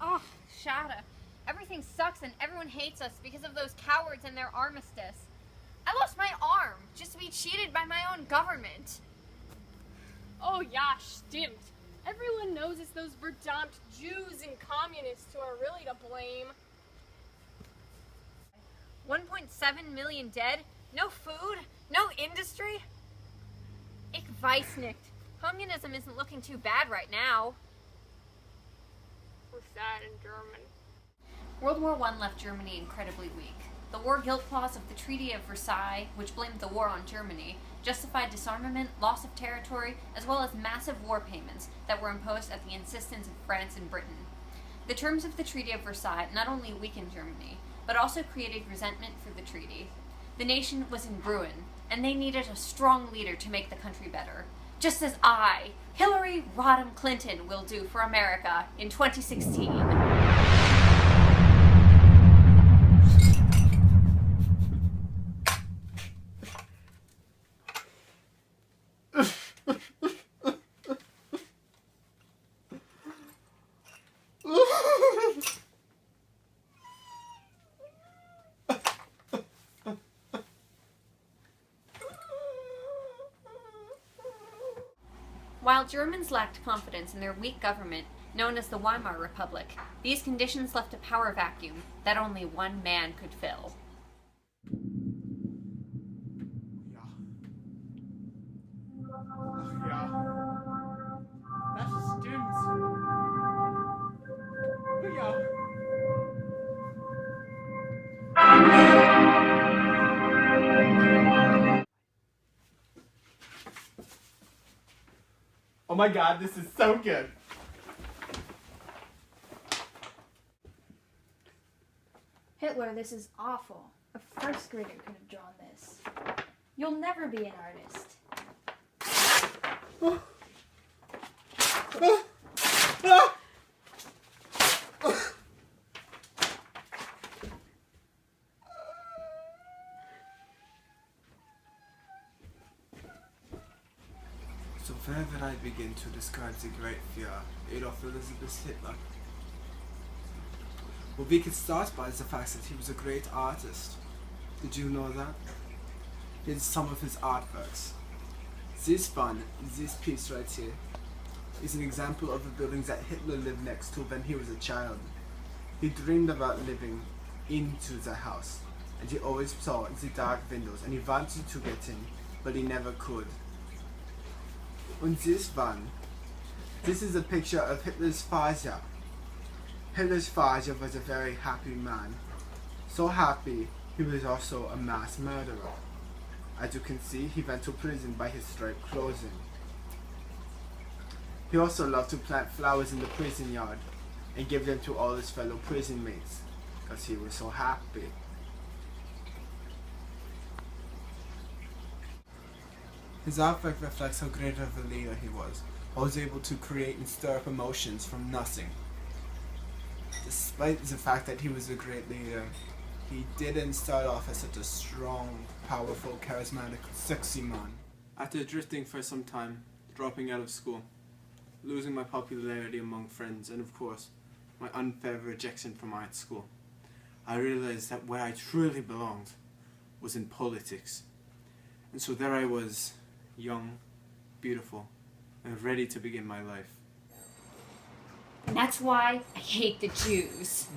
Oh, Shada. Everything sucks and everyone hates us because of those cowards and their armistice. I lost my arm just to be cheated by my own government. Oh ja, stimmt. Everyone knows it's those verdommt Jews and communists who are really to blame. 1.7 million dead? No food? No industry? Ich weiß nicht. Communism isn't looking too bad right now. We're sad in German. World War I left Germany incredibly weak. The war guilt clause of the Treaty of Versailles, which blamed the war on Germany, justified disarmament, loss of territory, as well as massive war payments that were imposed at the insistence of France and Britain. The terms of the Treaty of Versailles not only weakened Germany, but also created resentment for the treaty. The nation was in ruin, and they needed a strong leader to make the country better. Just as I, Hillary Rodham Clinton, will do for America in 2016. While Germans lacked confidence in their weak government, known as the Weimar Republic, these conditions left a power vacuum that only one man could fill. Ja. Das stimmt. Ja. Oh my god, this is so good. Hitler, this is awful. A first grader could have drawn this. You'll never be an artist. So where would I begin to describe the great Führer, Adolf Elizabeth Hitler? Well, we could start by the fact that he was a great artist. Did you know that? Here's some of his artworks. This one, this piece right here, is an example of a building that Hitler lived next to when he was a child. He dreamed about living into the house, and he always saw the dark windows, and he wanted to get in, but he never could. And this one, this is a picture of Hitler's father. Hitler's father was a very happy man. So happy, he was also a mass murderer. As you can see, he went to prison by his striped clothing. He also loved to plant flowers in the prison yard and give them to all his fellow prison mates, because he was so happy. His artwork reflects how great of a leader he was, how he was able to create and stir up emotions from nothing. Despite the fact that he was a great leader, he didn't start off as such a strong, powerful, charismatic, sexy man. After drifting for some time, dropping out of school, losing my popularity among friends, and of course, my unfair rejection from art school, I realized that where I truly belonged was in politics. And so there I was, young, beautiful, and ready to begin my life. And that's why I hate the Jews.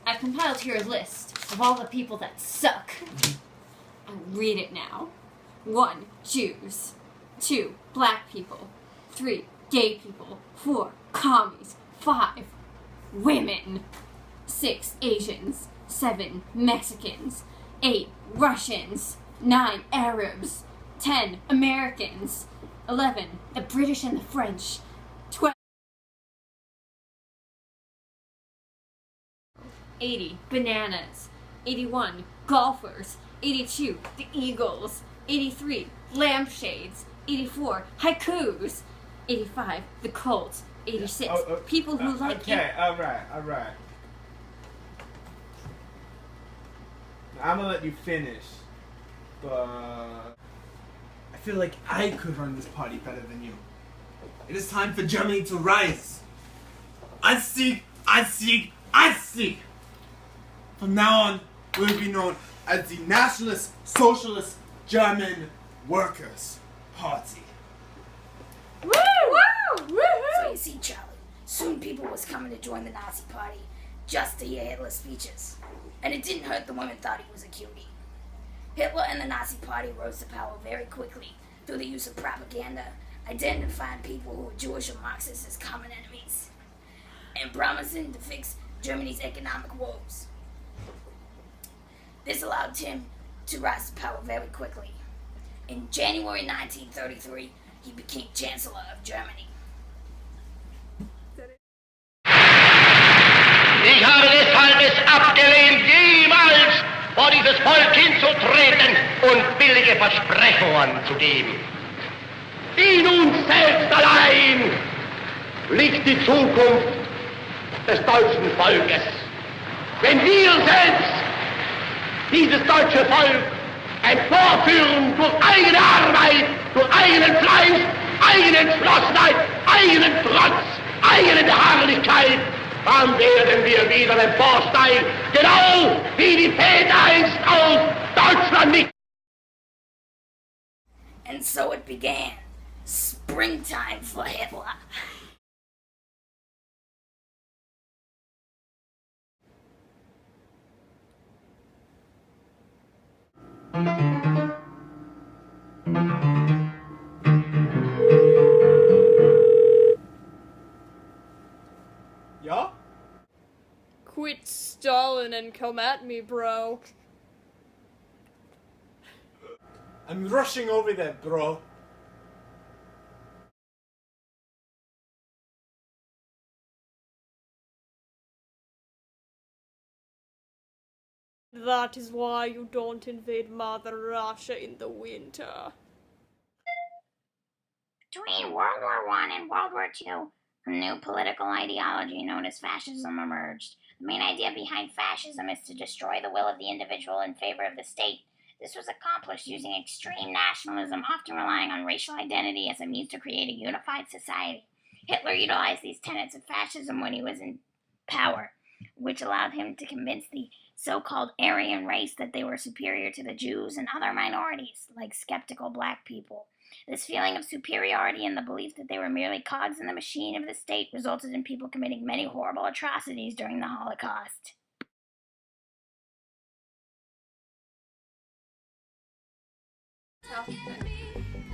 I've compiled here a list of all the people that suck. I'll read it now. 1. Jews. 2. Black people. 3. Gay people. 4. Commies. 5. Women. 6. Asians. 7. Mexicans. 8. Russians. 9. Arabs. 10. Americans. 11. The British and the French. 12. 80. Bananas. 81. Golfers. 82. The Eagles. 83. Lampshades. 84. Haikus. 85. The Cult. 86. People who like Okay, alright. I'm gonna let you finish, but I feel like I could run this party better than you. It is time for Germany to rise. I seek Sieg. From now on, we'll be known as the Nationalist Socialist German Workers' Party. Woo! Woo! Woo! So you see, Charlie, soon people was coming to join the Nazi Party just to hear Hitler's speeches. And it didn't hurt the women thought he was a cutie. Hitler and the Nazi Party rose to power very quickly through the use of propaganda, identifying people who were Jewish or Marxist as common enemies, and promising to fix Germany's economic woes. This allowed Tim to rise to power very quickly. In January 1933, he became Chancellor of Germany. Ich habe deshalb es abgelehnt, jemals vor dieses Volk hinzutreten und billige Versprechungen zu geben. In uns selbst allein liegt die Zukunft des deutschen Volkes. Wenn wir selbst dieses deutsche Volk emporführen durch eigene Arbeit, durch eigenen Fleiß, eigene Entschlossenheit, eigenen Trotz, eigene Beharrlichkeit, dann werden wir wieder emporsteigen, genau wie die Väter einst aus Deutschland nicht. And so it began. Springtime for Hitler. Ja? Quit stalling and come at me, bro. I'm rushing over there, bro. That is why you don't invade Mother Russia in the winter. Between World War I and World War II, a new political ideology known as fascism emerged. The main idea behind fascism is to destroy the will of the individual in favor of the state. This was accomplished using extreme nationalism, often relying on racial identity as a means to create a unified society. Hitler utilized these tenets of fascism when he was in power, which allowed him to convince the so-called Aryan race that they were superior to the Jews and other minorities, like skeptical black people. This feeling of superiority and the belief that they were merely cogs in the machine of the state resulted in people committing many horrible atrocities during the Holocaust.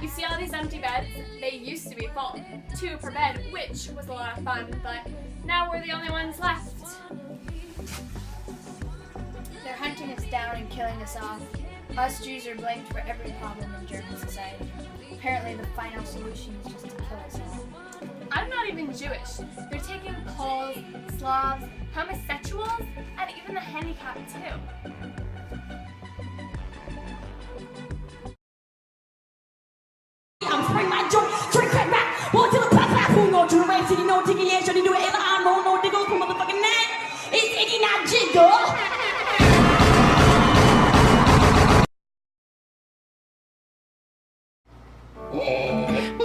You see all these empty beds? They used to be full. 2 per bed, which was a lot of fun, but now we're the only ones left. They're hunting us down and killing us off. Us Jews are blamed for every problem in German society. Apparently the final solution is just to kill us all. I'm not even Jewish. They're taking Poles, Slavs, homosexuals, and even the handicapped too. I'm spring my joint, trick crack rap, walk to the pop pop, who know to the rain city, no diggy, yeah, should do it, I don't know, diggle, from motherfucking man, it's Iggy, not Jiggle.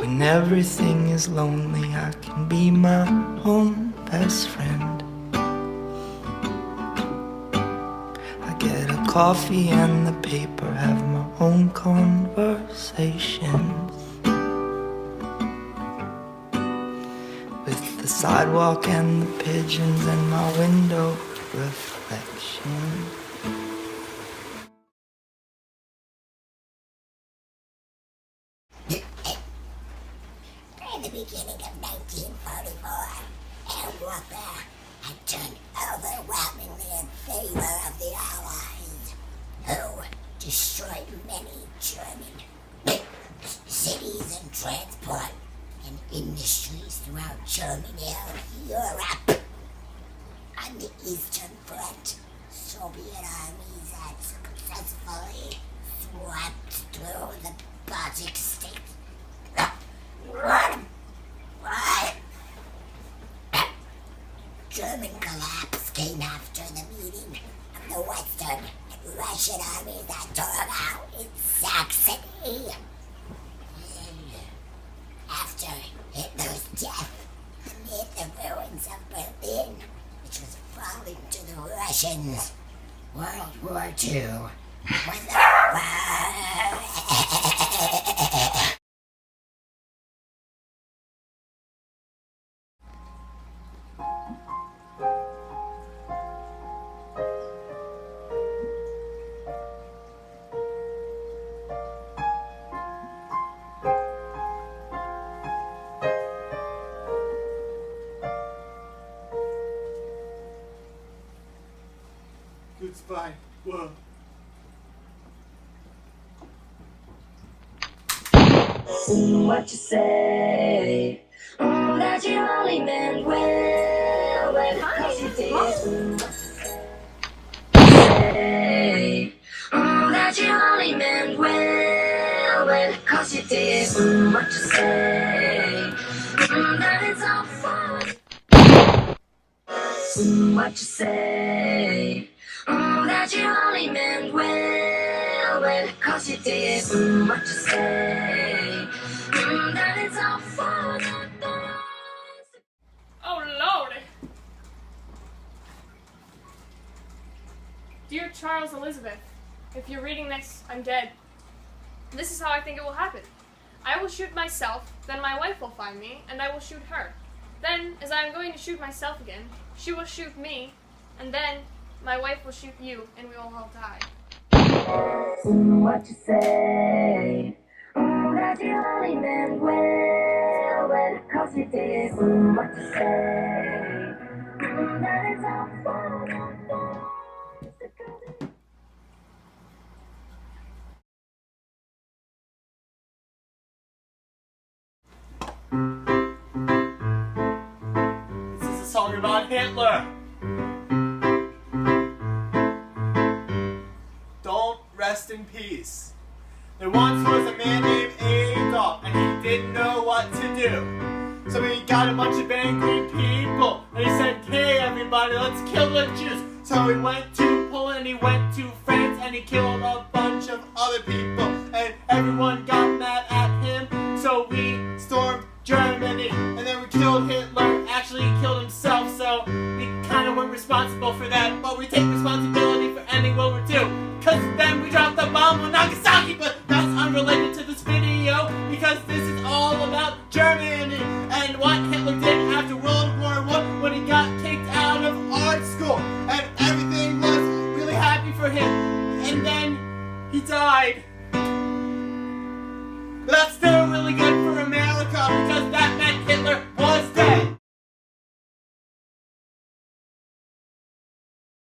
When everything is lonely, I can be my own best friend. I get a coffee and the paper, have my own conversations. With the sidewalk and the pigeons and my window reflection. In the beginning of 1944, Al Walker had turned overwhelmingly in favor of the Allies, who destroyed many German cities and transport and industries throughout Germany and Europe. On the Eastern Front, Soviet armies had successfully swept through the Baltic states. German collapse came after the meeting of the Western and Russian armies that tore out in Saxony. And after Hitler's death, amid the ruins of Berlin, according to the Russians, World War II was Good spy. Whoa. What you say? Oh, that you only meant well, because you did. Say, oh, that you only meant well, because you did. What you say? That it's all fun. What you say? Oh, that you only meant well, cause you did. What you say? That it's all fun. Oh, Lordy. Dear Charles Elizabeth, if you're reading this, I'm dead. This is how I think it will happen. I will shoot myself, then my wife will find me, and I will shoot her. Then, as I am going to shoot myself again, she will shoot me, and then my wife will shoot you, and we will all die. What you say? That you only meant well, cause you did. What you say? That it's all fun. This is a song about Hitler. Don't rest in peace. There once was a man named Adolf, and he didn't know what to do. So he got a bunch of angry people, and he said, hey everybody, let's kill the Jews. So he went to Poland, he went to France, and he killed a bunch of other people. And everyone got mad at him, so we stormed Germany. And then we killed Hitler, actually he killed himself, so we kind of weren't responsible for that